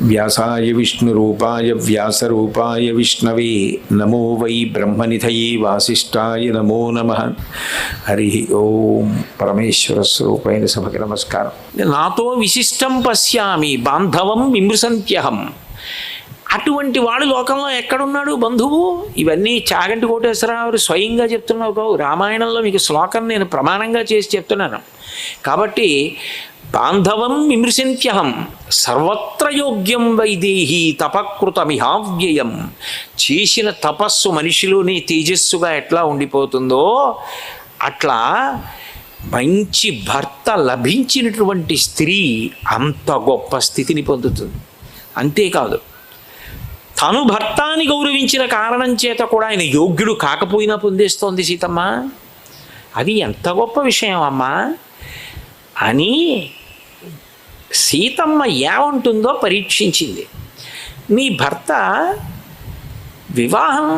వ్యాసాయ విష్ణురూపాయ వ్యాసరూపాయ విష్ణవే నమో వై బ్రహ్మనిధయే వాసిష్ఠాయ నమో నమః. హరి ఓం. పరమేశ్వర స్వరూపైన సభకి నమస్కారం. నాతో విశిష్టం పశ్యామి బాంధవం విమృశంత్యహం. అటువంటి వాడు లోకంలో ఎక్కడున్నాడు బంధువు? ఇవన్నీ చాగంటి కోటేశ్వరరావు స్వయంగా చెప్తున్నావు కావు. రామాయణంలో మీకు శ్లోకం నేను ప్రమాణంగా చేసి చెప్తున్నాను. కాబట్టి బాంధవం విమృశంత్యహం సర్వత్ర యోగ్యం వైదేహి తపకృతమిహావ్యయం. చేసిన తపస్సు మనిషిలోని తేజస్సుగా ఎట్లా ఉండిపోతుందో అట్లా మంచి భర్త లభించినటువంటి స్త్రీ అంత గొప్ప స్థితిని పొందుతుంది. అంతేకాదు, తను భర్తాన్ని గౌరవించిన కారణం చేత కూడా ఆయన యోగ్యుడు కాకపోయినా పొందేస్తోంది సీతమ్మ. అది ఎంత గొప్ప విషయం అమ్మా అని సీతమ్మ ఏమంటుందో పరీక్షించింది. నీ భర్త వివాహం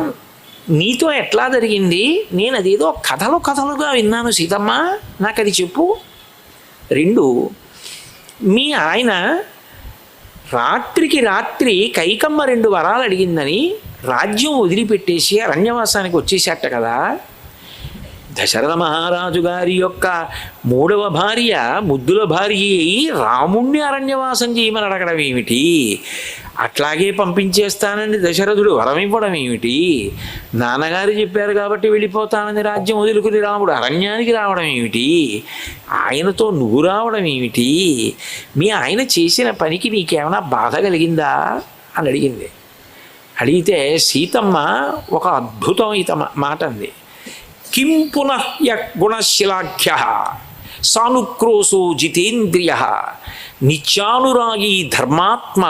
నీతో ఎట్లా జరిగింది? నేను అదేదో కథలుగా విన్నాను సీతమ్మ, నాకు అది చెప్పు. 2, మీ ఆయన రాత్రికి రాత్రి కైకమ్మ 2 వరాలు అడిగిందని రాజ్యం వదిలిపెట్టేసి అరణ్యవాసానికి వచ్చేసేట కదా. దశరథ మహారాజు గారి యొక్క 3వ భార్య ముద్దుల భార్య అయి రాముణ్ణి అరణ్యవాసం చేయమని అడగడం ఏమిటి? అట్లాగే పంపించేస్తానని దశరథుడు వరం ఇవ్వడం ఏమిటి? నాన్నగారు చెప్పారు కాబట్టి వెళ్ళిపోతానని రాజ్యం వదులుకుని రాముడు అరణ్యానికి రావడం ఏమిటి? ఆయనతో నువ్వు రావడం ఏమిటి? మీ ఆయన చేసిన పనికి నీకేమైనా బాధ కలిగిందా అని అడిగింది. అడిగితే సీతమ్మ ఒక అద్భుతమైన మాట అంది. కిం పునః గుణశిలాఖ్య సానుక్రోశో జితేంద్రియ నిత్యానురాగీ ధర్మాత్మ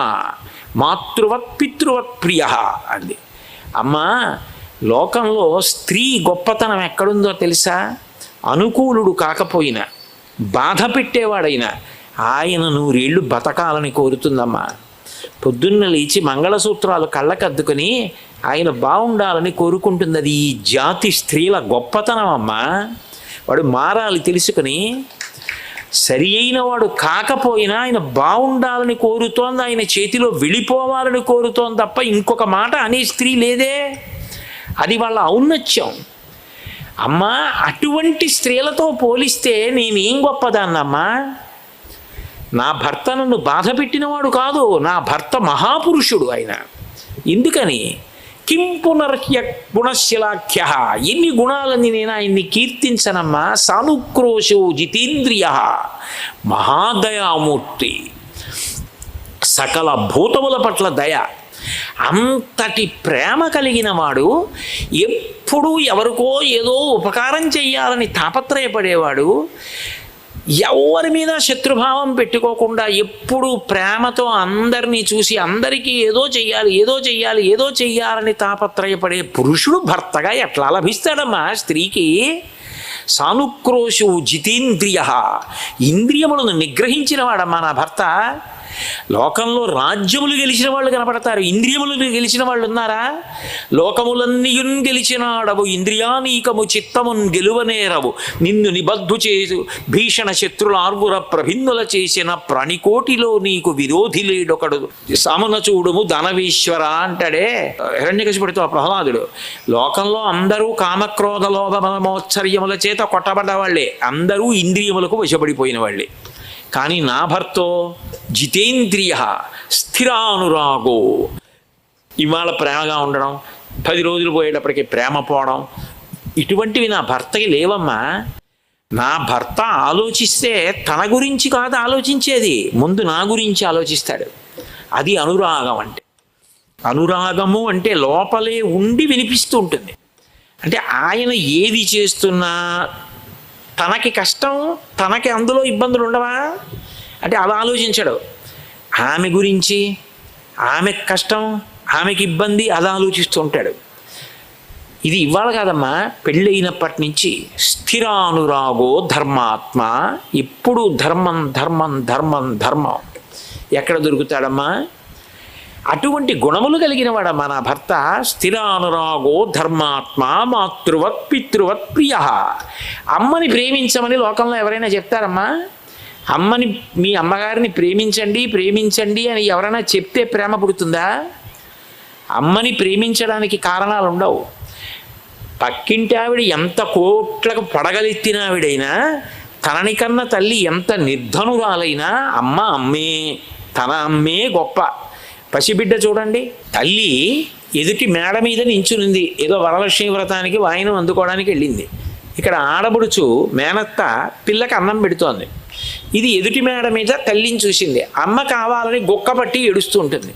మాతృవత్ పితృవత్ ప్రియ అంది. అమ్మా, లోకంలో స్త్రీ గొప్పతనం ఎక్కడుందో తెలుసా? అనుకూలుడు కాకపోయినా బాధ పెట్టేవాడైనా ఆయన 100 ఏళ్ళు బతకాలని కోరుతుందమ్మా. పొద్దున్న లేచి మంగళసూత్రాలు కళ్ళకద్దుకొని ఆయన బాగుండాలని కోరుకుంటుంది. అది ఈ జాతి స్త్రీల గొప్పతనం అమ్మా. వాడు మారాలి తెలుసుకుని, సరి అయిన వాడు కాకపోయినా ఆయన బాగుండాలని కోరుతోంది, ఆయన చేతిలో వెళ్ళిపోవాలని కోరుతోంది తప్ప ఇంకొక మాట అనే స్త్రీ లేదే. అది వాళ్ళ ఔన్నత్యం. అమ్మా, అటువంటి స్త్రీలతో పోలిస్తే నేనేం గొప్పదాన్నమ్మా? నా భర్త నన్ను బాధ పెట్టినవాడు కాదు, నా భర్త మహాపురుషుడు ఆయన. ఎందుకని? కిం పునర్హ్య గుణశిలాఖ్య. ఎన్ని గుణాలని నేను ఆయన్ని కీర్తించనమ్మా. సానుక్రోశో జితేంద్రియ మహాదయామూర్తి, సకల భూతముల పట్ల దయ, అంతటి ప్రేమ కలిగిన వాడు, ఎప్పుడూ ఎవరికో ఏదో ఉపకారం చెయ్యాలని తాపత్రయపడేవాడు, ఎవరి మీద శత్రుభావం పెట్టుకోకుండా ఎప్పుడూ ప్రేమతో అందరినీ చూసి అందరికీ ఏదో చెయ్యాలని తాపత్రయపడే పురుషుడు భర్తగా ఎట్లా లభిస్తాడమ్మా స్త్రీకి? సానుక్రోశు జితేంద్రియ, ఇంద్రియములను నిగ్రహించిన వాడమ్మా నా భర్త. లోకంలో రాజ్యములు గెలిచిన వాళ్ళు కనపడతారు, ఇంద్రియములను గెలిచిన వాళ్ళు ఉన్నారా? లోకములన్నీయున్ గెలిచినాడవు ఇంద్రియానీకము చిత్తమున్ గెలువనేరవు, నిన్ను నిబద్ధు చేసు భీషణ శత్రుల ఆర్వుర ప్రభిన్నుల చేసిన ప్రాణికోటిలో నీకు విరోధి లేడొకడు. సామున చూడుము ధనవీశ్వర అంటాడే హిరణ్యకశిపుడితో ప్రహ్లాదుడు. లోకంలో అందరూ కామక్రోధ లోభ మోత్సర్యముల చేత కొట్టబడ్డవాళ్లే, అందరూ ఇంద్రియములకు వశపడిపోయిన వాళ్ళే. కానీ నా భర్తో జితేంద్రియ స్థిరానురాగో. ఇవాళ ప్రేమగా ఉండడం, 10 రోజులు పోయేటప్పటికి ప్రేమ పోవడం, ఇటువంటివి నా భర్తకి లేవమ్మా. నా భర్త ఆలోచిస్తే తన గురించి కాదు ఆలోచించేది, ముందు నా గురించి ఆలోచిస్తాడు. అది అనురాగం అంటే. అనురాగము అంటే లోపలే ఉండి వినిపిస్తూ ఉంటుంది. అంటే ఆయన ఏది చేస్తున్నా తనకి కష్టం, తనకి అందులో ఇబ్బందులు ఉండవా అంటే అలా ఆలోచించడు. ఆమె గురించి, ఆమెకు కష్టం, ఆమెకి ఇబ్బంది అలా ఆలోచిస్తూ ఉంటాడు. ఇది ఇవాళ కాదమ్మా, పెళ్ళైనప్పటి నుంచి స్థిరానురాగో ధర్మాత్మ. ఎప్పుడు ధర్మం ధర్మం ధర్మం ధర్మం. ఎక్కడ దొరుకుతాడమ్మా? అటువంటి గుణములు కలిగిన వాడమ్మా నా భర్త. స్థిరానురాగో ధర్మాత్మ మాతృవత్ పితృవత్ ప్రియ. అమ్మని ప్రేమించమని లోకంలో ఎవరైనా చెప్తారమ్మా? అమ్మని మీ అమ్మగారిని ప్రేమించండి ప్రేమించండి అని ఎవరైనా చెప్తే ప్రేమ పుడుతుందా? అమ్మని ప్రేమించడానికి కారణాలు ఉండవు. పక్కింటి ఆవిడ ఎంత కోట్లకు పడగలెత్తిన ఆవిడైనా, తనని కన్న తల్లి ఎంత నిర్ధనురాలైనా అమ్మ అమ్మే, తన అమ్మే గొప్ప. పసిబిడ్డ చూడండి, తల్లి ఎదుటి మేడ మీద నించునుంది, ఏదో వరలక్ష్మి వ్రతానికి వాయినం అందుకోవడానికి వెళ్ళింది. ఇక్కడ ఆడబడుచు మేనత్త పిల్లకి అన్నం పెడుతోంది. ఇది ఎదుటి మేడ మీద తల్లిని చూసింది, అమ్మ కావాలని గొక్క పట్టి ఏడుస్తూ ఉంటుంది.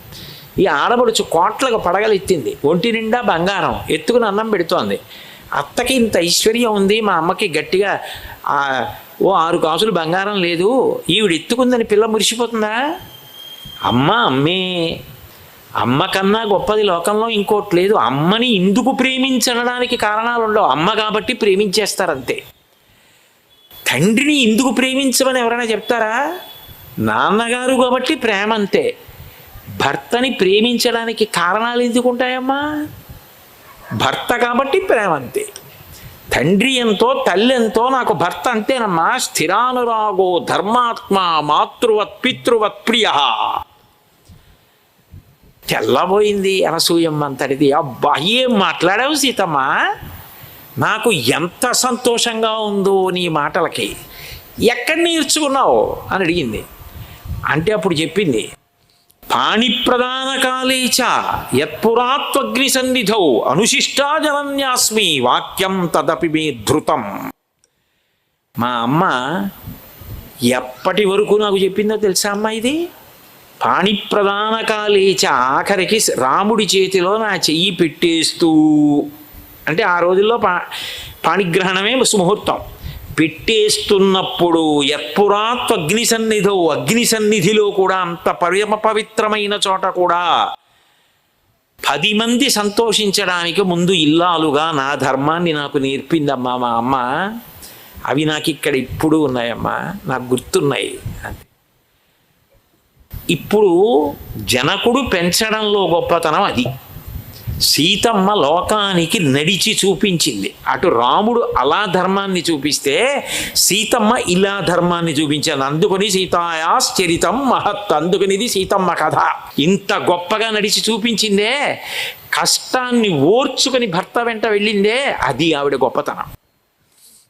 ఈ ఆడబడుచు కోట్లకు పడగలెత్తింది, ఒంటి నిండా బంగారం ఎత్తుకుని అన్నం పెడుతోంది. అత్తకి ఇంత ఐశ్వర్యం ఉంది, మా అమ్మకి గట్టిగా 6 కాసులు బంగారం లేదు, ఈవిడ ఎత్తుకుందని పిల్ల మురిసిపోతుందా? అమ్మ అమ్మే, అమ్మ కన్నా గొప్పది లోకంలో ఇంకోటి లేదు. అమ్మని ఇందుకు ప్రేమించడానికి కారణాలు ఉండవు, అమ్మ కాబట్టి ప్రేమించేస్తారంతే. తండ్రిని ఇందుకు ప్రేమించమని ఎవరైనా చెప్తారా? నాన్నగారు కాబట్టి ప్రేమ అంతే. భర్తని ప్రేమించడానికి కారణాలు ఎందుకు ఉంటాయమ్మా? భర్త కాబట్టి ప్రేమ అంతే. తండ్రి ఎంతో తల్లి ఎంతో నాకు భర్త అంతేనమ్మా. స్థిరానురాగో ధర్మాత్మ మాతృవత్ పితృవత్ ప్రియ. తెల్లబోయింది అనసూయమ్మ అంతటిది. అబ్బా ఏం మాట్లాడావు సీతమ్మ, నాకు ఎంత సంతోషంగా ఉందో నీ మాటలకి, ఎక్కడ నేర్చుకున్నావు అని అడిగింది. అంటే అప్పుడు చెప్పింది, పాణిప్రదాన కాళేచ యత్పురాత్వగ్ని సన్నిధౌ అనుశిష్టాజనన్యాస్మి వాక్యం తదపి మే ధృతం. మా అమ్మ ఎప్పటి వరకు నాకు చెప్పిందో తెలుసా అమ్మ? ఇది పాణిప్రదాన కాళేచ, ఆఖరికి రాముడి చేతిలో నా చెయ్యి పెట్టేస్తూ, అంటే ఆ రోజుల్లో పాణిగ్రహణమే సుముహూర్తం, పెట్టేస్తున్నప్పుడు యత్పురాత్ అగ్ని సన్నిధౌ, అగ్ని సన్నిధిలో కూడా అంత పవిత్రమైన చోట కూడా 10 మంది సంతోషించడానికి ముందు ఇల్లాలుగా నా ధర్మాన్ని నాకు నేర్పిందమ్మా మా అమ్మ. అవి నాకు ఇక్కడ ఇప్పుడు ఉన్నాయమ్మా, నాకు గుర్తున్నాయి. ఇప్పుడు జనకుడు పెంచడంలో గొప్పతనం అది. సీతమ్మ లోకానికి నడిచి చూపించింది. అటు రాముడు అలా ధర్మాన్ని చూపిస్తే సీతమ్మ ఇలా ధర్మాన్ని చూపించాను. అందుకని సీతాయాశ్చరితం మహత్, అందుకనిది సీతమ్మ కథ. ఇంత గొప్పగా నడిచి చూపించిందే, కష్టాన్ని ఓర్చుకొని భర్త వెంట వెళ్ళిందే, అది ఆవిడ గొప్పతనం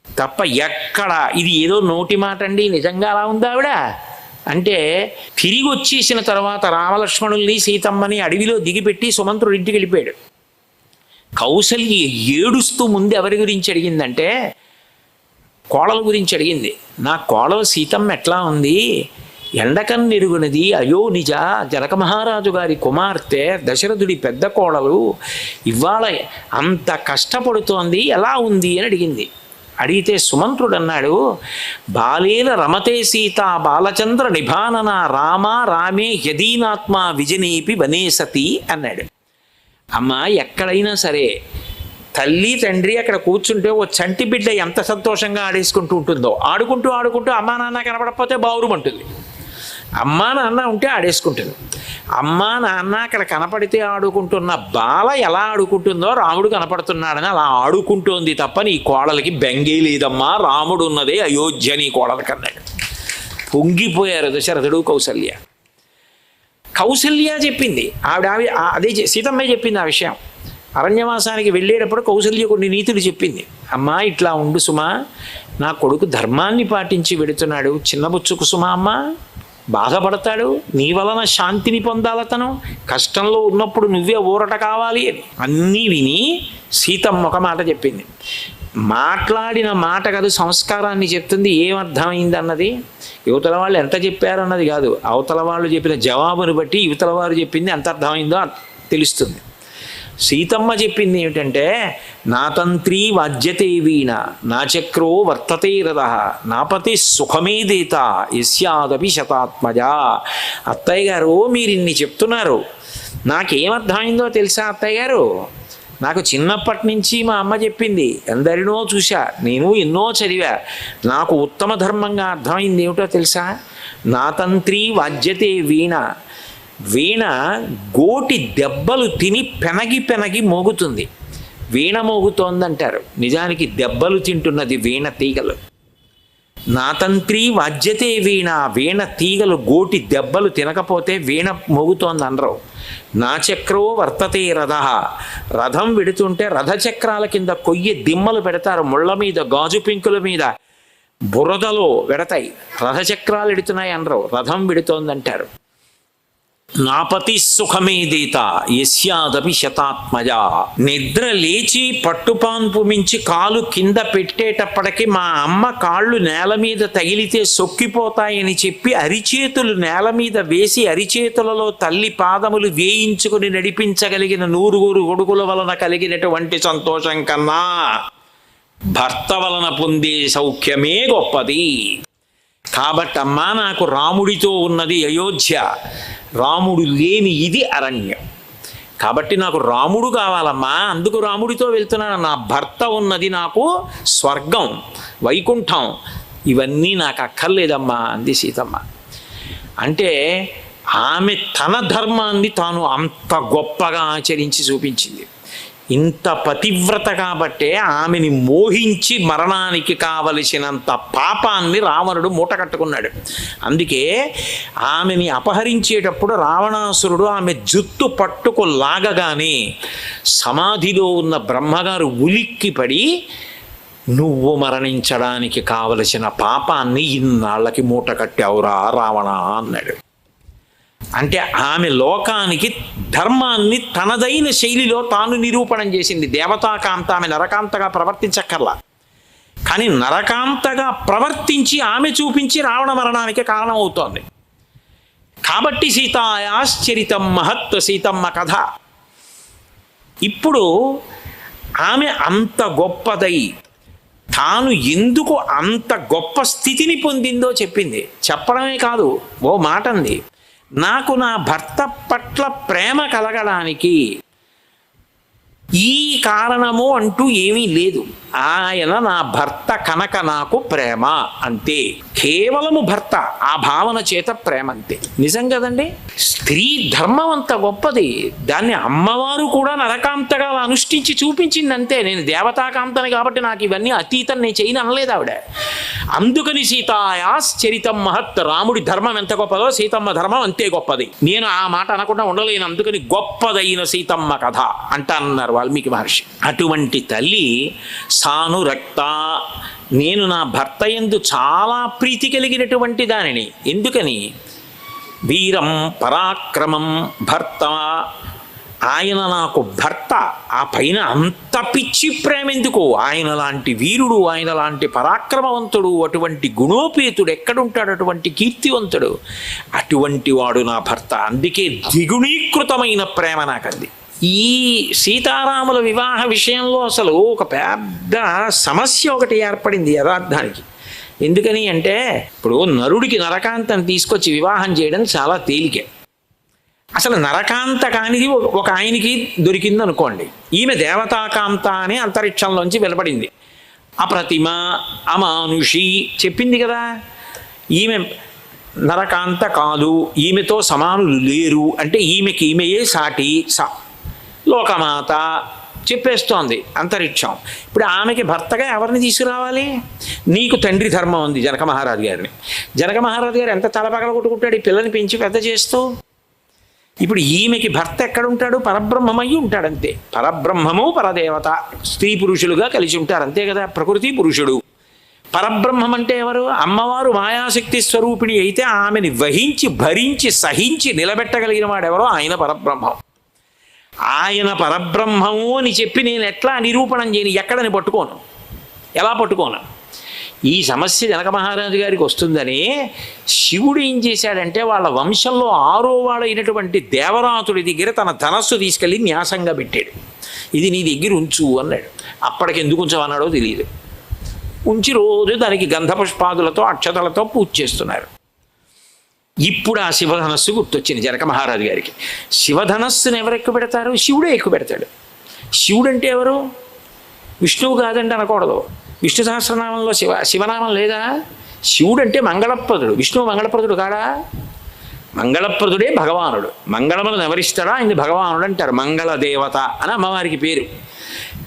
తప్ప ఎక్కడ ఇది ఏదో నోటి మాట అండి. నిజంగా అలా ఉంది ఆవిడ అంటే. తిరిగి వచ్చేసిన తర్వాత రామలక్ష్మణుల్ని సీతమ్మని అడవిలో దిగిపెట్టి సుమంత్రుడి ఇంటికి వెళ్ళిపోయాడు. కౌసల్య ఏడుస్తూ ముందు ఎవరి గురించి అడిగిందంటే కోడల గురించి అడిగింది. నా కోడలు సీతమ్మ ఎట్లా ఉంది? ఎండకన్నెరుగునది అయో నిజ, జనక మహారాజు గారి కుమార్తె, దశరథుడి పెద్ద కోడలు, ఇవాళ అంత కష్టపడుతోంది, ఎలా ఉంది అని అడిగింది. అడిగితే సుమంత్రుడు అన్నాడు, బాలేన రమతే సీత బాలచంద్ర నిభానన రామ రామే యదీనాత్మ విజనేపి వనేసతి అన్నాడు. అమ్మ ఎక్కడైనా సరే తల్లి తండ్రి అక్కడ కూర్చుంటే ఓ చంటి బిడ్డ ఎంత సంతోషంగా ఆడేసుకుంటూ ఉంటుందో, ఆడుకుంటూ ఆడుకుంటూ అమ్మా నాన్న కనపడకపోతే బావురుమంటుంది. అమ్మా నాన్న ఉంటే ఆడేసుకుంటుంది. అమ్మా నాన్న అక్కడ కనపడితే ఆడుకుంటున్న బాల ఎలా ఆడుకుంటుందో రాముడు కనపడుతున్నాడని అలా ఆడుకుంటోంది తప్ప నీ కోడలికి బెంగే లేదమ్మా, రాముడు ఉన్నదే అయోధ్య నీ కోడలికి అన్నాడు. పొంగిపోయారు దశరథుడు కౌసల్య. కౌసల్య చెప్పింది, అదే సీతమ్మే చెప్పింది ఆ విషయం. అరణ్యవాసానికి వెళ్ళేటప్పుడు కౌసల్య కొన్ని నీతులు చెప్పింది. అమ్మా ఇట్లా ఉండు సుమా, నా కొడుకు ధర్మాన్ని పాటించి వెడుతున్నాడు, చిన్నబుచ్చుకు సుమా అమ్మ, బాధపడతాడు, నీ వలన శాంతిని పొందాలతను, కష్టంలో ఉన్నప్పుడు నువ్వే ఊరట కావాలి అని అన్నీ విని సీతమ్మ ఒక మాట చెప్పింది. మాట్లాడిన మాట కాదు సంస్కారాన్ని చెప్తుంది. ఏమర్థమైంది అన్నది యువతల వాళ్ళు ఎంత చెప్పారన్నది కాదు, అవతల వాళ్ళు చెప్పిన జవాబును బట్టి యువతల వారు చెప్పింది ఎంత అర్థమైందో తెలుస్తుంది. సీతమ్మ చెప్పింది ఏమిటంటే, నా తంత్రీ వాద్యతే వీణ, నా చక్రో వర్తతే రథ, నాపతి సుఖమేదేత యస్యాదపి శతాత్మజ. అత్తయ్య గారు మీరు ఇన్ని చెప్తున్నారు, నాకేమర్థమైందో తెలుసా అత్తయ్య గారు? నాకు చిన్నప్పటి నుంచి మా అమ్మ చెప్పింది, ఎందరినో చూశా, నేను ఎన్నో చదివా, నాకు ఉత్తమ ధర్మంగా అర్థమైంది ఏమిటో తెలుసా? నా తంత్రీ వాద్యతే వీణ, వీణ గోటి దెబ్బలు తిని పెనగి పెనగి మోగుతుంది, వీణ మోగుతోందంటారు. నిజానికి దెబ్బలు తింటున్నది వీణ తీగలు. నా తంత్రి వాద్యతే వీణ, వీణ తీగలు గోటి దెబ్బలు తినకపోతే వీణ మోగుతోంది అనరు. నా చక్రో వర్తతే రథ, రథం విడుతుంటే రథచక్రాల కింద కొయ్యి దిమ్మలు పెడతారు, ముళ్ళ మీద గాజు పింకుల మీద బురదలో వెడతాయి. రథచక్రాలు ఎడుతున్నాయి అనరు, రథం విడుతోందంటారు. నాపతి సుఖమేదీత యస్యాదపి శతాత్మజ. నిద్ర లేచి పట్టుపాన్పు మించి కాలు కింద పెట్టేటప్పటికి మా అమ్మ కాళ్ళు నేల మీద తగిలితే సొక్కిపోతాయని చెప్పి అరిచేతులు నేల మీద వేసి అరిచేతులలో తల్లి పాదములు వేయించుకుని నడిపించగలిగిన 100 కొడుకుల వలన కలిగినటువంటి సంతోషం కన్నా భర్త వలన పొందే సౌఖ్యమే గొప్పది. కాబట్టమ్మా నాకు రాముడితో ఉన్నది అయోధ్య, రాముడు లేని ఇది అరణ్యం. కాబట్టి నాకు రాముడు కావాలమ్మా, అందుకు రాముడితో వెళ్తున్నాను. నా భర్త ఉన్నది నాకు స్వర్గం, వైకుంఠం, ఇవన్నీ నాకు అక్కర్లేదమ్మా అంది సీతమ్మ. అంటే ఆమె తన ధర్మాన్ని తాను అంత గొప్పగా ఆచరించి చూపించింది. ఇంత పతివ్రత కాబట్టే ఆమెని మోహించి మరణానికి కావలసినంత పాపాన్ని రావణుడు మూట కట్టుకున్నాడు. అందుకే ఆమెని అపహరించేటప్పుడు రావణాసురుడు ఆమె జుత్తు పట్టుకు లాగగానే సమాధిలో ఉన్న బ్రహ్మగారు ఉలిక్కిపడి, నువ్వు మరణించడానికి కావలసిన పాపాన్ని ఇన్నాళ్ళకి మూట కట్టావురా రావణ అన్నాడు. అంటే ఆమె లోకానికి ధర్మాన్ని తనదైన శైలిలో తాను నిరూపణం చేసింది. దేవతాకాంత, ఆమె నరకాంతగా ప్రవర్తించక్కర్లా, కానీ నరకాంతగా ప్రవర్తించి ఆమె చూపించి రావణ మరణానికి కారణం అవుతోంది. కాబట్టి సీతాయాశ్చరితం మహత్ సీతమ్మ కథ. ఇప్పుడు ఆమె అంత గొప్పదై తాను ఎందుకు అంత గొప్ప స్థితిని పొందిందో చెప్పింది. చెప్పడమే కాదు, ఓ మాట అంది, నాకు నా భర్త పట్ల ప్రేమ కలగడానికి ఈ కారణము అంటూ ఏమీ లేదు, ఆయన నా భర్త కనుక నాకు ప్రేమ అంతే. కేవలము భర్త, ఆ భావన చేత ప్రేమ అంతే. నిజం కదండి. స్త్రీ ధర్మం అంత గొప్పది, దాన్ని అమ్మవారు కూడా నరకాంతగా అనుష్ఠించి చూపించింది అంతే. నేను దేవతాకాంతని కాబట్టి నాకు ఇవన్నీ అతీతం నేను చేయను అనలేదు ఆవిడ. అందుకని సీతాయాశ్చరితం మహత్, రాముడి ధర్మం ఎంత గొప్పదో సీతమ్మ ధర్మం అంతే గొప్పది. నేను ఆ మాట అనకుండా ఉండలేను, అందుకని గొప్పదైన సీతమ్మ కథ అంట అన్నారు వాల్మీకి మహర్షి. అటువంటి తల్లి సానురక్త, నేను నా భర్త యందు చాలా ప్రీతి కలిగినటువంటి దానిని. ఎందుకని? వీరం పరాక్రమం భర్త, ఆయన నాకు భర్త, ఆ పైన అంత పిచ్చి ప్రేమ ఎందుకు? ఆయన లాంటి వీరుడు, ఆయన లాంటి పరాక్రమవంతుడు, అటువంటి గుణోపేతుడు ఎక్కడుంటాడు? అటువంటి కీర్తివంతుడు, అటువంటి వాడు నా భర్త. అందుకే ద్విగుణీకృతమైన ప్రేమ నాకంది. ఈ సీతారాముల వివాహ విషయంలో అసలు ఒక పెద్ద సమస్య ఒకటి ఏర్పడింది యథార్థానికి. ఎందుకని అంటే, ఇప్పుడు నరుడికి నరకాంతని తీసుకొచ్చి వివాహం చేయడం చాలా తేలికే. అసలు నరకాంత కానిది ఒక ఆయనకి దొరికింది అనుకోండి, ఈమె దేవతాకాంత అని అంతరిక్షంలోంచి వెలువడింది. అప్రతిమ, అమానుషి చెప్పింది కదా, ఈమె నరకాంత కాదు, ఈమెతో సమానులు లేరు అంటే ఈమెకి ఈమెయే సాటి, లోకమాత చెప్పేస్తోంది అంతరిక్షం. ఇప్పుడు ఆమెకి భర్తగా ఎవరిని తీసుకురావాలి? నీకు తండ్రి ధర్మం ఉంది, జనక మహారాజు గారిని. జనక మహారాజు గారు ఎంత తలపగల కొట్టుకుంటాడు ఈ పిల్లని పెంచి పెద్ద చేస్తూ. ఇప్పుడు ఈమెకి భర్త ఎక్కడుంటాడు? పరబ్రహ్మమయ్యి ఉంటాడు అంతే. పరబ్రహ్మము పరదేవత స్త్రీ పురుషులుగా కలిసి ఉంటారు అంతే కదా. ప్రకృతి పురుషుడు. పరబ్రహ్మం అంటే ఎవరు? అమ్మవారు మాయాశక్తి స్వరూపిణి అయితే ఆమెని వహించి భరించి సహించి నిలబెట్టగలిగిన వాడెవరో ఆయన పరబ్రహ్మం. ఆయన పరబ్రహ్మము అని చెప్పి నేను ఎట్లా నిరూపణం చేయను? ఎక్కడని పట్టుకోను, ఎలా పట్టుకోను? ఈ సమస్య జనక మహారాజు గారికి వస్తుందని శివుడు ఏం చేశాడంటే, వాళ్ళ వంశంలో 6వ వాడైనటువంటి దేవరాతుడి దగ్గర తన ధనస్సు తీసుకెళ్ళి న్యాసంగా పెట్టాడు. ఇది నీ దగ్గర ఉంచు అన్నాడు. అప్పటికి ఎందుకు ఉంచమన్నాడో తెలియదు. ఉంచి రోజు దానికి గంధపుష్పాదులతో అక్షతలతో పూజ చేస్తున్నారు. ఇప్పుడు ఆ శివధనస్సు గుర్తొచ్చింది జనక మహారాజు గారికి. శివధనస్సును ఎవరు ఎక్కువ పెడతారు? శివుడే ఎక్కువ పెడతాడు. శివుడు అంటే ఎవరు? విష్ణువు కాదండి అనకూడదు. విష్ణు సహస్రనామంలో శివనామం లేదా? శివుడు అంటే మంగళప్రదుడు. విష్ణువు మంగళప్రదుడు కాడా? మంగళప్రదుడే భగవానుడు. మంగళములను ఎవరిస్తాడో ఆయన భగవానుడు అంటారు. మంగళ దేవత అని అమ్మవారికి పేరు.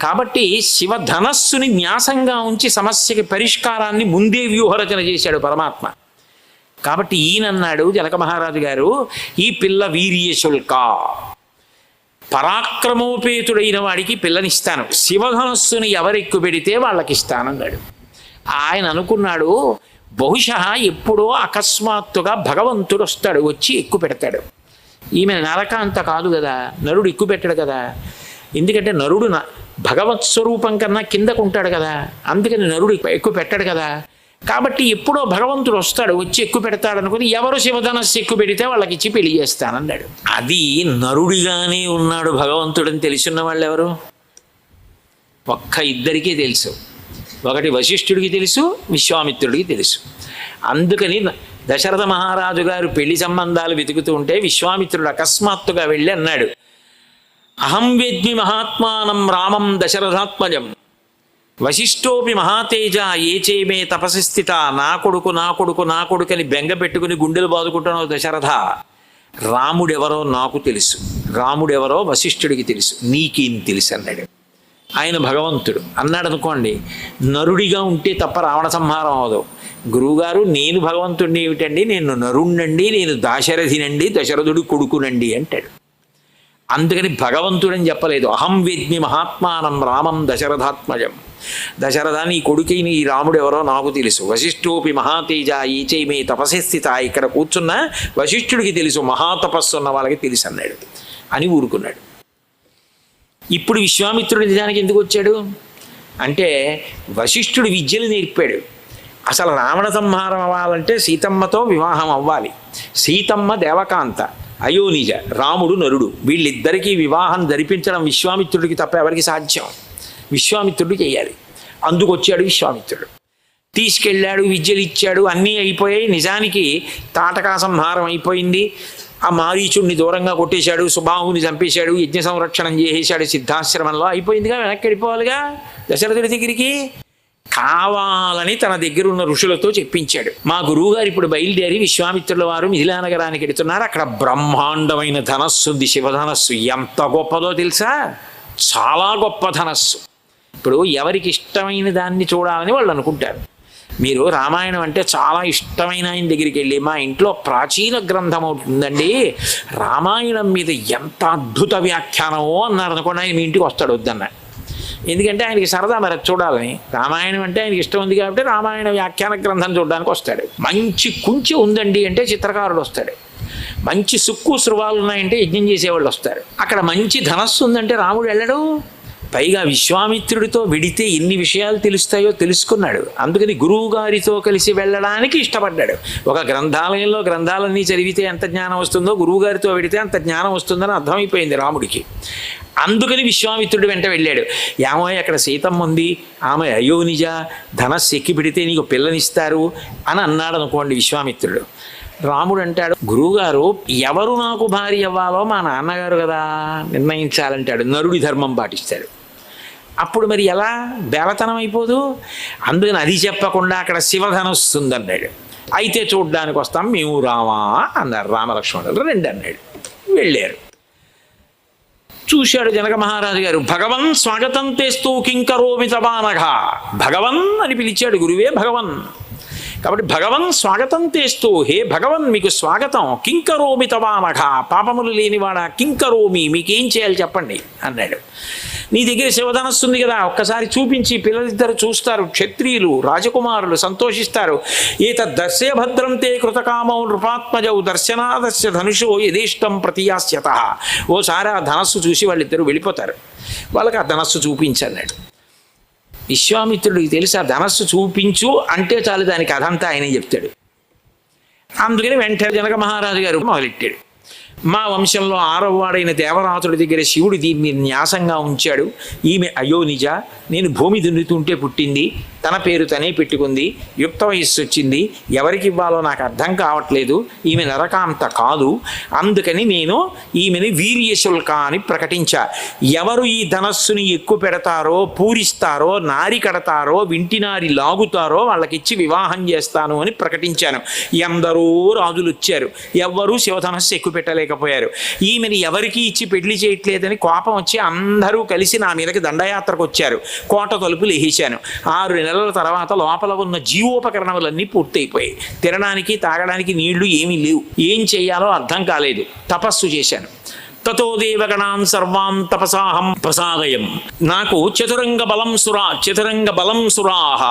కాబట్టి శివధనస్సుని న్యాసంగా ఉంచి సమస్యకి పరిష్కారాన్ని ముందే వ్యూహరచన చేశాడు పరమాత్మ. కాబట్టి ఈయనన్నాడు జనక మహారాజు గారు, ఈ పిల్ల వీర్యశుల్క, పరాక్రమోపేతుడైన వాడికి పిల్లనిస్తాను, శివధనస్సుని ఎవరెక్కు పెడితే వాళ్ళకి ఇస్తానన్నాడు. ఆయన అనుకున్నాడు, బహుశా ఎప్పుడో అకస్మాత్తుగా భగవంతుడు వస్తాడు, వచ్చి ఎక్కువ పెడతాడు. ఈమె నరకాంత కాదు కదా, నరుడు ఎక్కువ పెట్టాడు కదా, ఎందుకంటే నరుడు భగవత్ స్వరూపం కన్నా కిందకు ఉంటాడు కదా, అందుకని నరుడు ఎక్కువ పెట్టాడు కదా. కాబట్టి ఎప్పుడో భగవంతుడు వస్తాడు, వచ్చి ఎక్కువ పెడతాడు అనుకుని ఎవరు శివధనస్సు ఎక్కువ పెడితే వాళ్ళకి ఇచ్చి పెళ్లి చేస్తానన్నాడు. అది నరుడిగానే ఉన్నాడు భగవంతుడని తెలుసున్న వాళ్ళు ఎవరు? ఒక్క ఇద్దరికీ తెలుసు. ఒకటి వశిష్ఠుడికి తెలుసు, విశ్వామిత్రుడికి తెలుసు. అందుకని దశరథ మహారాజు గారు పెళ్లి సంబంధాలు వెతుకుతూ ఉంటే విశ్వామిత్రుడు అకస్మాత్తుగా వెళ్ళి అన్నాడు, అహం వేద్మి మహాత్మానం రామం దశరథాత్మజం వశిష్ఠోపి మహాతేజ ఏ చేమే తపసి స్థిత. నా కొడుకు నా కొడుకు నా కొడుకని బెంగ పెట్టుకుని గుండెలు బాదుకుంటున్నావు దశరథ. రాముడెవరో నాకు తెలుసు, రాముడెవరో వశిష్ఠుడికి తెలుసు, నీకేం తెలుసు అన్నాడు. ఆయన భగవంతుడు అన్నాడు అనుకోండి, నరుడిగా ఉంటే తప్ప రావణ సంహారం అవదు. గురువుగారు నేను భగవంతుడిని ఏమిటండి, నేను నరుణ్ణండి, నేను దాశరథినండి, దశరథుడి కొడుకునండి అంటాడు. అందుకని భగవంతుడని చెప్పలేదు. అహం వేద్మి మహాత్మానం రామం దశరథాత్మజం. దశరథ నీ కొడుకైన ఈ రాముడు ఎవరో నాకు తెలుసు. వశిష్ఠోపి మహాతేజ ఈ చేమే తపసి స్థిత. ఇక్కడ కూర్చున్న వశిష్ఠుడికి తెలుసు, మహాతపస్సు ఉన్న వాళ్ళకి తెలుసు అన్నాడు అని ఊరుకున్నాడు. ఇప్పుడు విశ్వామిత్రుడు నిజానికి ఎందుకు వచ్చాడు అంటే, వశిష్ఠుడు విద్యను నేర్పాడు. అసలు రావణ సంహారం అవ్వాలంటే సీతమ్మతో వివాహం అవ్వాలి. సీతమ్మ దేవకాంత, అయోనిజ, రాముడు నరుడు, వీళ్ళిద్దరికీ వివాహం జరిపించడం విశ్వామిత్రుడికి తప్ప ఎవరికి సాధ్యం? విశ్వామిత్రుడు చేయాలి. అందుకు వచ్చాడు విశ్వామిత్రుడు. తీసుకెళ్ళాడు, విద్యలు ఇచ్చాడు, అన్నీ అయిపోయాయి. నిజానికి తాటకా సంహారం అయిపోయింది. ఆ మారీచుడిని దూరంగా కొట్టేశాడు, సుబాహుని చంపేశాడు, యజ్ఞ సంరక్షణం చేసేశాడు, సిద్ధాశ్రమంలో అయిపోయిందిగా. వెనక్కి వెళ్ళిపోవాలిగా దశరథుడి దగ్గరికి. కావాలని తన దగ్గర ఉన్న ఋషులతో చెప్పించాడు, మా గురువుగారు ఇప్పుడు బయలుదేరి విశ్వామిత్రుల వారు మిథిలా నగరానికి వెడుతున్నారు, అక్కడ బ్రహ్మాండమైన ధనస్సు ఉంది, శివధనస్సు. ఎంత గొప్పదో తెలుసా? చాలా గొప్ప ధనస్సు. ఇప్పుడు ఎవరికి ఇష్టమైన దాన్ని చూడాలని వాళ్ళు అనుకుంటారు. మీరు రామాయణం అంటే చాలా ఇష్టమైన ఆయన దగ్గరికి వెళ్ళి, మా ఇంట్లో ప్రాచీన గ్రంథం అవుతుందండి, రామాయణం మీద ఎంత అద్భుత వ్యాఖ్యానమో అన్నారు అనుకోండి, ఆయన మీ ఇంటికి వస్తాడు వద్దన్న. ఎందుకంటే ఆయనకి సరదా మరి చూడాలని. రామాయణం అంటే ఆయనకి ఇష్టం ఉంది కాబట్టి రామాయణ వ్యాఖ్యాన గ్రంథం చూడడానికి వస్తాడు. మంచి కుంచె ఉందండి అంటే చిత్రకారుడు వస్తాడు. మంచి సుక్కు శృవాలు ఉన్నాయంటే యజ్ఞం చేసేవాళ్ళు వస్తారు. అక్కడ మంచి ధనస్సు ఉందంటే రాముడు వెళ్ళడు. పైగా విశ్వామిత్రుడితో విడితే ఎన్ని విషయాలు తెలుస్తాయో తెలుసుకున్నాడు. అందుకని గురువు గారితో కలిసి వెళ్ళడానికి ఇష్టపడ్డాడు. ఒక గ్రంథాలయంలో గ్రంథాలన్నీ చదివితే ఎంత జ్ఞానం వస్తుందో గురువు గారితో వెడితే అంత జ్ఞానం వస్తుందని అర్థమైపోయింది రాముడికి. అందుకని విశ్వామిత్రుడు వెంట వెళ్ళాడు. ఏమో అక్కడ సీతమ్మ ఉంది, ఆమె అయోనిజ, ధనస్సు ఎక్కి పెడితే నీకు పిల్లనిస్తారు అని అన్నాడు అనుకోండి విశ్వామిత్రుడు. రాముడు అంటాడు, గురువుగారు ఎవరు నాకు భార్య అవ్వాలో మా నాన్నగారు కదా నిర్ణయించాలంటాడు. నరుడి ధర్మం పాటిస్తాడు. అప్పుడు మరి ఎలా బేలతనం అయిపోదు? అందుకని అది చెప్పకుండా అక్కడ శివధనస్సు ఉందన్నాడు. అయితే చూడ్డానికి వస్తాం మేము రామా అన్నారు. రామలక్ష్మణులు రండి అన్నాడు. వెళ్ళారు. చూశాడు జనక మహారాజు గారు. భగవన్ స్వాగతం తెస్తూ కింకరోమి తబానఘ. భగవన్ అని పిలిచాడు, గురువే భగవన్. కాబట్టి భగవన్ స్వాగతం తెస్తూ, హే భగవన్ మీకు స్వాగతం, కింకరోమి తవానఘ, పాపములు లేనివాడా కింకరోమి, మీకేం చేయాలి చెప్పండి అన్నాడు. నీ దగ్గర శివధనస్సు ఉంది కదా, ఒక్కసారి చూపించి పిల్లలిద్దరు చూస్తారు, క్షత్రియులు రాజకుమారులు సంతోషిస్తారు. ఏతద్దర్శయ భద్రం తే కృతకామౌ నృపాత్మజౌ దర్శనాదస్య ధనుషో యథేష్టం ప్రతియాస్యత. ఓసారి ఆ ధనస్సు చూసి వాళ్ళిద్దరూ వెళ్ళిపోతారు. వాళ్ళకి ఆ ధనస్సు చూపించన్నాడు. విశ్వామిత్రుడికి తెలిసి ఆ ధనస్సు చూపించు అంటే చాలు, దానికి అదంతా ఆయనే చెప్తాడు. అందుకని వెంటనే జనక మహారాజు గారు మొదలెట్టాడు. మా వంశంలో 6వ వాడైన దేవరాతుడి దగ్గర శివుడు దీన్ని న్యాసంగా ఉంచాడు. ఈమె అయోనిజ, నేను భూమి దున్నుతుంటే పుట్టింది, తన పేరు తనే పెట్టుకుంది, యుక్త వయస్సు వచ్చింది, ఎవరికి ఇవ్వాలో నాకు అర్థం కావట్లేదు, ఈమె నరకాంత కాదు, అందుకని నేను ఈమెని వీర్యశుల్క అని ప్రకటించా. ఎవరు ఈ ధనస్సుని ఎక్కువ పెడతారో, పూరిస్తారో, నారి కడతారో, వింటినారి లాగుతారో వాళ్ళకిచ్చి వివాహం చేస్తాను అని ప్రకటించాను. ఎందరో రాజులు వచ్చారు, ఎవ్వరూ శివధనస్సు ఎక్కువ పెట్టలేక చేసుకోలేకపోయారు. ఈమెను ఎవరికి ఇచ్చి పెళ్లి చేయట్లేదని కోపం వచ్చి అందరూ కలిసి నా మీదకి దండయాత్రకు వచ్చారు. కోట తలుపులు వేసేశాను. 6 నెలల తర్వాత లోపల ఉన్న జీవోపకరణములన్నీ పూర్తయిపోయాయి. తినడానికి తాగడానికి నీళ్లు ఏమీ లేవు. ఏం చేయాలో అర్థం కాలేదు. తపస్సు చేశాను. తతో దేవగణాన్ సర్వాన్ తపసాహం ప్రసాదయం. నాకు చతురంగ బలం సురాహ.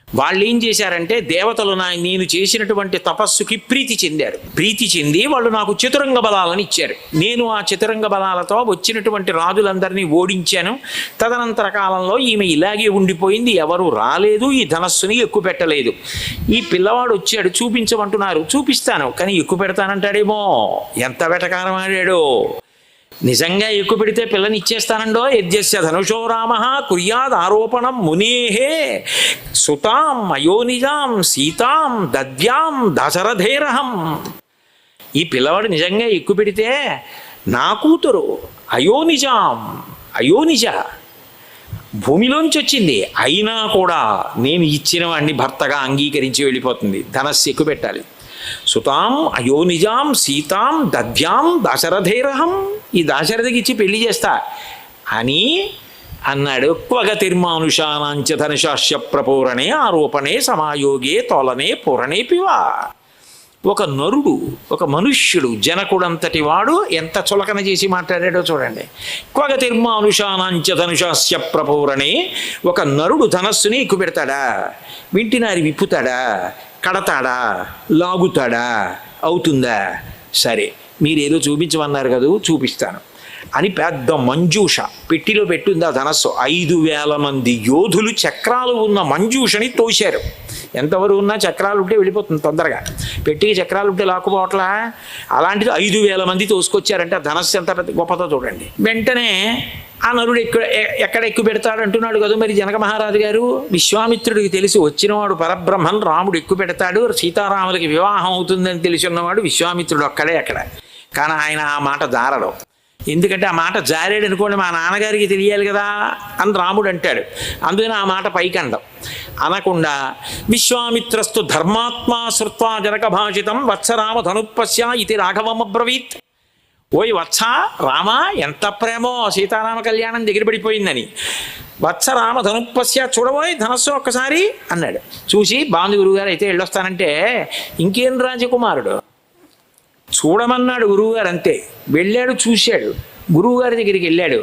వాళ్ళు ఏం చేశారంటే దేవతలు నేను చేసినటువంటి తపస్సుకి ప్రీతి చెందారు. ప్రీతి చెంది వాళ్ళు నాకు చతురంగ బలాలను ఇచ్చారు. నేను ఆ చతురంగ బలాలతో వచ్చినటువంటి రాజులందరినీ ఓడించాను. తదనంతర కాలంలో ఈమె ఇలాగే ఉండిపోయింది. ఎవరు రాలేదు, ఈ ధనస్సుని ఎక్కువ పెట్టలేదు. ఈ పిల్లవాడు వచ్చాడు, చూపించమంటున్నారు, చూపిస్తాను, కానీ ఎక్కువ పెడతానంటాడేమో. ఎంత వెటకారం ఆడాడో. నిజంగా ఎక్కువ పెడితే పిల్లని ఇచ్చేస్తానండో. యజ్ఞస్య ధనుషో రామ కుర్యాద్ ఆరోపణం మునేహే సుతాం అయోనిజాం సీతాం దద్యాం దశరథేరహం. ఈ పిల్లవాడు నిజంగా ఎక్కువ పెడితే నా కూతురు అయోనిజ భూమిలోంచి వచ్చింది, అయినా కూడా నేను ఇచ్చిన వాడిని భర్తగా అంగీకరించి వెళ్ళిపోతుంది. ధనస్సు ఎక్కువ పెట్టాలి. సుతాం అయోనిజాం సీతాం దద్యాం దశరథేరహం. ఈ దాశరథికి ఇచ్చి పెళ్లి చేస్తా అని అన్నాడు. క్వగతిర్మానుషానాంచ ధనుషాస్య ప్రపూరణే ఆరోపణే సమాయోగే తోలనే పూరణే పివా. ఒక నరుడు, ఒక మనుష్యుడు, జనకుడంతటి వాడు ఎంత చులకన చేసి మాట్లాడాడో చూడండి. క్వగతిర్మానుషానాంచ ధనుషాస్య ప్రపూరణే. ఒక నరుడు ధనస్సుని ఎక్కువ పెడతాడా? వింటినారి విప్పుతాడా? కడతాడా? లాగుతాడా? అవుతుందా? సరే, మీరేదో చూపించమన్నారు కదా, చూపిస్తాను అని పెద్ద మంజూష పెట్టిలో పెట్టుంది. ఆ ధనస్సు 5,000 మంది యోధులు చక్రాలు ఉన్న మంజూషని తోశారు. ఎంతవరకు ఉన్నా చక్రాలు ఉంటే వెళ్ళిపోతుంది తొందరగా. పెట్టికి చక్రాలు ఉంటే లాక్కుపోవట్లా. అలాంటిది 5,000 మంది తోసుకొచ్చారంటే ఆ ధనస్సు ఎంత పెద్ద గొప్పతో చూడండి. వెంటనే ఆ నరుడు ఎక్కడ ఎక్కువ పెడతాడు అంటున్నాడు కదా. మరి జనక మహారాజు గారు విశ్వామిత్రుడికి తెలిసి వచ్చినవాడు పరబ్రహ్మన్, రాముడు ఎక్కువ పెడతాడు, సీతారాములకి వివాహం అవుతుందని తెలిసి ఉన్నవాడు విశ్వామిత్రుడు అక్కడే అక్కడ. కానీ ఆయన ఆ మాట జారడు. ఎందుకంటే ఆ మాట జారాడు అనుకోండి మా నాన్నగారికి తెలియాలి కదా అని రాముడు అంటాడు. అందుకని ఆ మాట పైకండం అనకుండా విశ్వామిత్రస్తు ధర్మాత్మా శ్రుత్వా జనక భాషితం వత్సరామ ధనుపస్య ఇది రాఘవమబ్రవీత్. ఓయ్ వత్స రామ, ఎంత ప్రేమో సీతారామ కళ్యాణం దగ్గర పడిపోయిందని. వత్సరామ ధనుపస్య, చూడబోయ్ ధనస్సు ఒక్కసారి అన్నాడు. చూసి బాంధు గురువుగారు అయితే వెళ్ళొస్తానంటే ఇంకేం రాజకుమారుడు చూడమన్నాడు గురువుగారు. అంతే, వెళ్ళాడు, చూశాడు. గురువుగారి దగ్గరికి వెళ్ళాడు.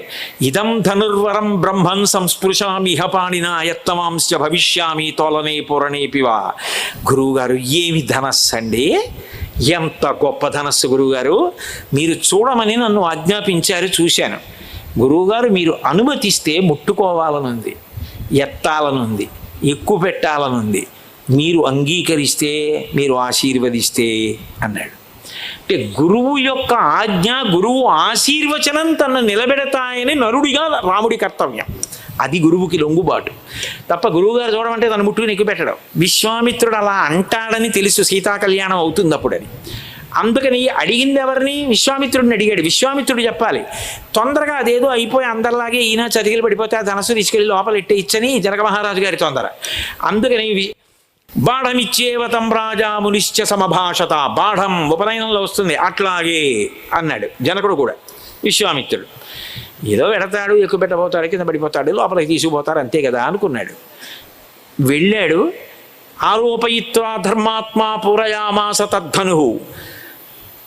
ఇదం ధనుర్వరం బ్రహ్మన్ సంస్పృశామిహ పాణినా యత్తమాంశ భవిష్యామి తోలనే పూరణేపివా. గురువుగారు, ఏమి ధనస్సు అండి, ఎంత గొప్ప ధనస్సు గురువుగారు, మీరు చూడమని నన్ను ఆజ్ఞాపించారు, చూశాను. గురువుగారు మీరు అనుమతిస్తే ముట్టుకోవాలనుంది, ఎత్తాలనుంది, ఎక్కువ పెట్టాలనుంది, మీరు అంగీకరిస్తే, మీరు ఆశీర్వదిస్తే అన్నాడు. అంటే గురువు యొక్క ఆజ్ఞ, గురువు ఆశీర్వచనం తనను నిలబెడతాయని నరుడిగా రాముడి కర్తవ్యం. అది గురువుకి లొంగుబాటు తప్ప గురువుగారు చూడమంటే తను ముట్టుకుని ఎక్కువ పెట్టడం. విశ్వామిత్రుడు అలా అంటాడని తెలుసు సీతా కళ్యాణం అవుతుంది అప్పుడని. అందుకని అడిగింది ఎవరిని? విశ్వామిత్రుడిని అడిగాడు. విశ్వామిత్రుడు చెప్పాలి. తొందరగా అదేదో అయిపోయి అందరిలాగే ఈయన చతికిలు పడిపోతే ఆ ధనస్సు తీసుకెళ్ళి లోపల ఎట్టే ఇచ్చని జనక మహారాజు గారి తొందర. అందుకని బాఢమిచ్చేవతం రాజా మునిశ్చ సమభాషత. బాఢం ఉపనయనంలో వస్తుంది, అట్లాగే అన్నాడు జనకుడు కూడా. విశ్వామిత్రుడు ఏదో పెడతాడు, ఎక్కువ పెట్టబోతాడు, కింద పడిపోతాడు, లోపలికి తీసుకుపోతారు, అంతే కదా అనుకున్నాడు. వెళ్ళాడు. ఆరోపయిత్వా ధర్మాత్మా పూరయామాస తద్ధను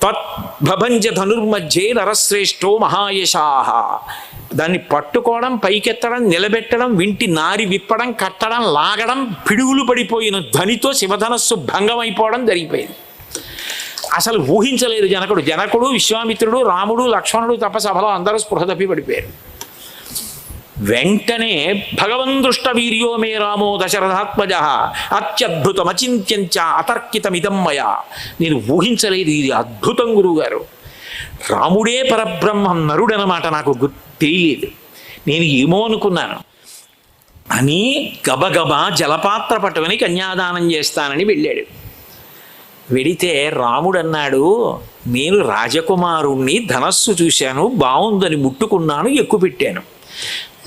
తద్భంజ ధనుర్మధ్యే నరశ్రేష్టో మహాయశాహ. దాన్ని పట్టుకోవడం, పైకెత్తడం, నిలబెట్టడం, వింటి నారి విప్పడం, కట్టడం, లాగడం, పిడుగులు పడిపోయిన ధ్వనితో శివధనస్సు భంగం అయిపోవడం జరిగిపోయింది. అసలు ఊహించలేదు జనకుడు. జనకుడు, విశ్వామిత్రుడు, రాముడు, లక్ష్మణుడు తప్ప సభలో అందరూ స్పృహ తప్పి పడిపోయారు. వెంటనే భగవన్ దృష్ట వీర్యో మే రామో దశరథాత్మజ అత్యద్భుతమచింత్యంచ అతర్కితమిదం మయా. నేను ఊహించలేదు, ఇది అద్భుతం గురువుగారు. రాముడే పరబ్రహ్మం, నరుడనమాట నాకు తెలియలేదు, నేను ఏమో అనుకున్నాను అని గబగబా జలపాత్ర పట్టుకొని కన్యాదానం చేస్తానని వెళ్ళాడు. వెడితే రాముడు అన్నాడు, నేను రాజకుమారుణ్ణి, ధనస్సు చూశాను, బాగుందని ముట్టుకున్నాను, ఎక్కువ పెట్టాను.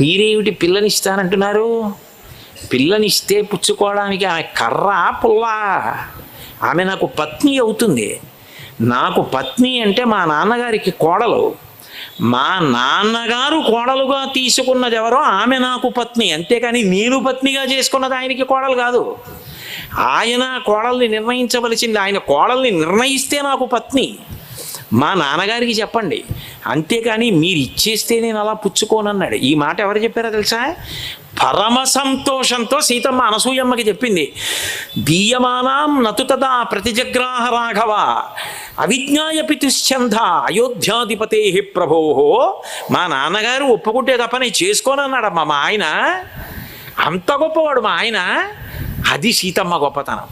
మీరేమిటి పిల్లనిస్తానంటున్నారు? పిల్లనిస్తే పుచ్చుకోవడానికి ఆమె కర్ర పుల్ల, ఆమె నాకు పత్ని అవుతుంది. నాకు పత్ని అంటే మా నాన్నగారికి కోడలు. మా నాన్నగారు కోడలుగా తీసుకున్నది ఎవరో ఆమె నాకు పత్ని, అంతేకాని నేను పత్నిగా చేసుకున్నది ఆయనకి కోడలు కాదు. ఆయన కోడల్ని నిర్ణయించవలసింది, ఆయన కోడల్ని నిర్ణయిస్తే నాకు పత్ని. మా నాన్నగారికి చెప్పండి, అంతేకాని మీరు ఇచ్చేస్తే నేను అలా పుచ్చుకోనన్నాడు. ఈ మాట ఎవరు చెప్పారో తెలుసా? పరమ సంతోషంతో సీతమ్మ అనసూయమ్మకి చెప్పింది. దీయమానాం నతు తదా ప్రతిజగ్రాహ రాఘవ అవిజ్ఞాయ పితుశ్చంద అయోధ్యాధిపతే ప్రభో. మా నాన్నగారు ఒప్పుకుంటే తప్ప నేను చేసుకోనన్నాడమ్మా మా ఆయన. అంత గొప్పవాడు మా ఆయన. అది సీతమ్మ గొప్పతనం.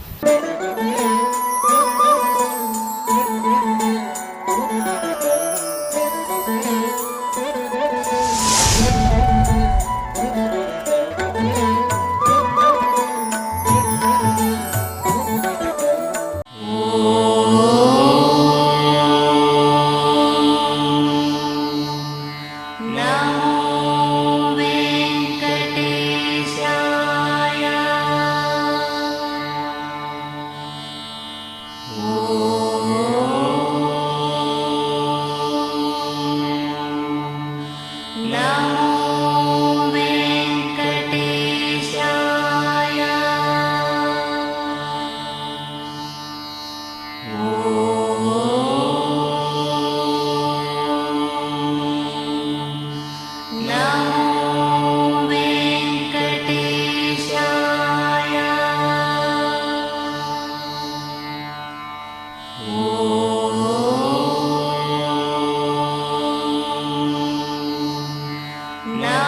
No.